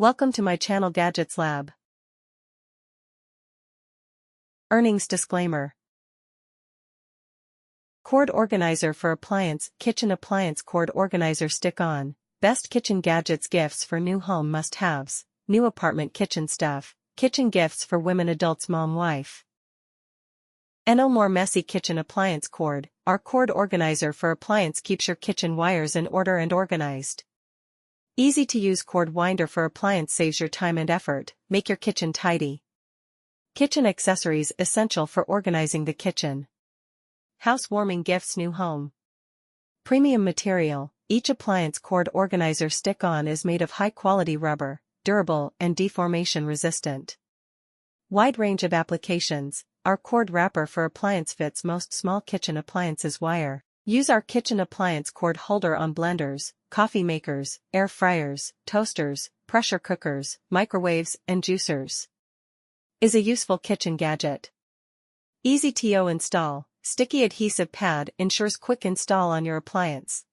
Welcome to my channel Gadgets Lab. Earnings disclaimer. Cord organizer for appliance, kitchen appliance cord organizer stick-on, best kitchen gadgets gifts for new home must-haves, new apartment kitchen stuff, kitchen gifts for women adults mom wife. No more messy kitchen appliance cord. Our cord organizer for appliance keeps your kitchen wires in order and organized. Easy to use cord winder for appliance saves your time and effort, make your kitchen tidy. Kitchen accessories essential for organizing the kitchen. Housewarming gifts new home. Premium material, each appliance cord organizer stick-on is made of high-quality rubber, durable and deformation resistant. Wide range of applications, our cord wrapper for appliance fits most small kitchen appliances wire. Use our kitchen appliance cord holder on blenders, coffee makers, air fryers, toasters, pressure cookers, microwaves and juicers. Is a useful kitchen gadget. Easy to install, sticky adhesive pad ensures quick install on your appliance.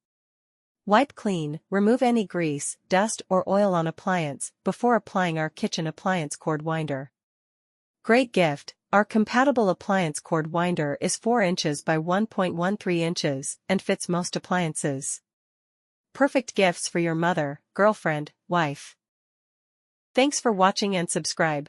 Wipe clean, remove any grease, dust or oil on appliance before applying our kitchen appliance cord winder. Great gift. Our compatible appliance cord winder is 4 inches by 1.13 inches and fits most appliances. Perfect gifts for your mother, girlfriend, wife. Thanks for watching and subscribe.